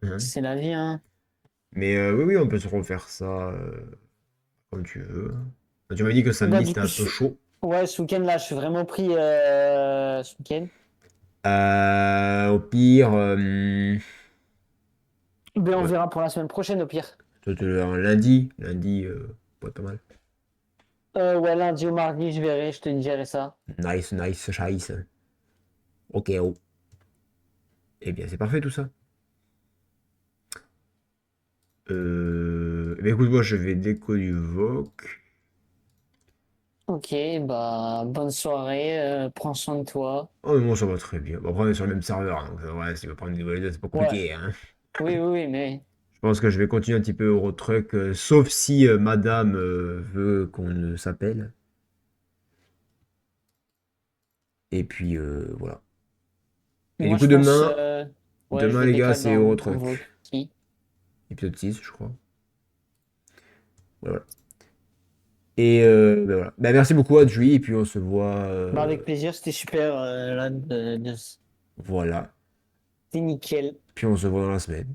Hein. C'est la vie, hein. Mais oui, oui, on peut se refaire ça comme tu veux. Tu m'as dit que Bah, samedi du c'était coup, un peu chaud. ouais, ce week-end, là, je suis vraiment pris ce week-end. Au pire, Ben, on ouais, verra pour la semaine prochaine, au pire. un lundi. Lundi, pourrait être pas mal. Ouais, lundi ou mardi, je verrai, je te dirai ça. Nice, nice, scheiße. Ok, oh. Eh bien, c'est parfait tout ça. Eh bien, écoute, moi, je vais déco du VOC. Ok, bah bonne soirée, prends soin de toi. Oh, non, ça va très bien. Bon, après, on est sur le même serveur, hein, donc ouais, si tu veux prendre une nouvelle, c'est pas Ouais, compliqué, hein. oui, oui, oui, mais Je pense que je vais continuer un petit peu Eurotruck, sauf si madame veut qu'on s'appelle. Et puis, voilà. Et du moi coup, je pense, ouais, je demain, vais les gars, décale c'est dans Eurotruck. vos qui. Épisode 6, je crois. Voilà. Et ben voilà. Ben, merci beaucoup, Adjui, et puis on se voit. Bah avec plaisir, c'était super là, Voilà. c'était nickel. Puis on se voit dans la semaine.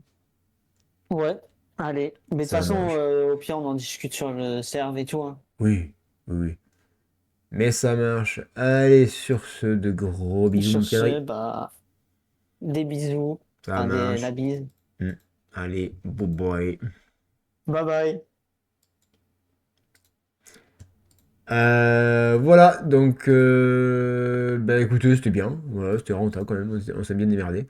Ouais, allez. Mais de toute Ça façon, marche. au pire, on en discute sur le serve et tout, hein. Oui, oui, oui. Mais ça marche. Allez, sur ce, de gros bisous, mon Sur petit ce, Adrien. bah, des bisous. Ça Enfin, la marche. bise. Hmm. Allez, bye bye. Bye bye. Voilà, donc, bah écoutez, c'était bien. Voilà, c'était rentable quand même. On s'est bien démerdé.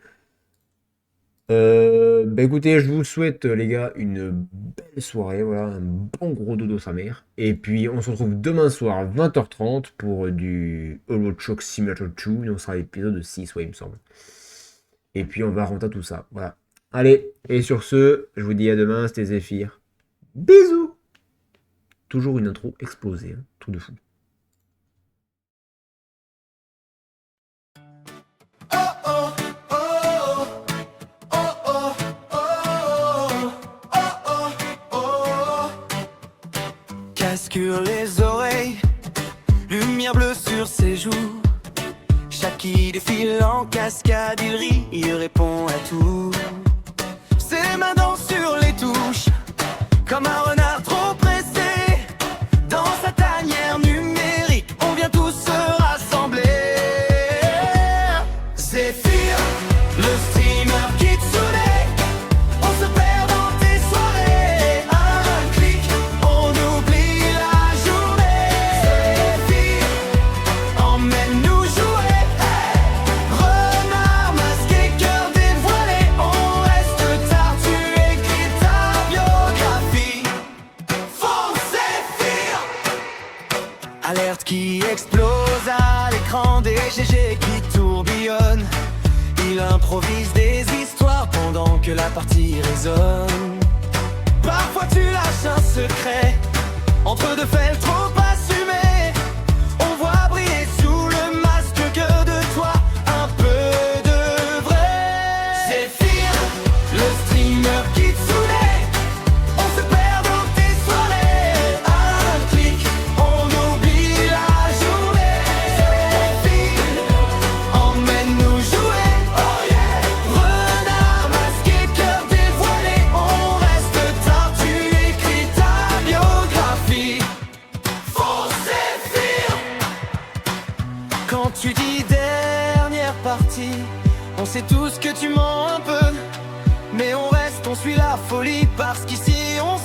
Bah écoutez, je vous souhaite, les gars, une belle soirée. Voilà, un bon gros dodo sa mère. Et puis, on se retrouve demain soir, 20h30, pour du Eurotruck Simulator 2. Et on sera à l'épisode 6, ouais, il me semble. Et puis, on va rentrer tout ça. Voilà. Allez, et sur ce, je vous dis à demain, c'était Zéphyr. Bisous! Toujours une intro explosée, hein. Truc de fou. Cascure les oreilles, lumière bleue sur ses joues. Shaki défile en cascade, il rit, il répond à tout. Ses mains dansent sur les touches, comme un renard trop pressé. Dans sa tanière numérique, on vient tous se rassembler. Zéphyr, le streamer Kitsune, on se perd dans tes soirées. Un clic, on oublie la journée. Zéphyr, emmène-nous jouer. Renard masqué, cœur dévoilé, on reste tard, tu écris ta biographie. Fonce Zéphyr. Alerte qui explose à l'écran, des GG qui tourbillonnent. Il improvise des histoires pendant que la partie résonne. Parfois tu lâches un secret entre deux faits trop assumés. On voit briller sous le masque que de toi un peu de vrai. Zéphyr, le streamer Kitsune, on se perd dans tes soirées. Un clic, on oublie la journée. Zéphyr, emmène-nous jouer. Oh yeah. Renard masqué, cœur dévoilé, on reste tard, tu écris ta biographie. Fonce Zéphyr. Quand tu dis dernière partie, on sait tous que tu mens un peu. Mais on reste, on suit la folie parce qu'ici on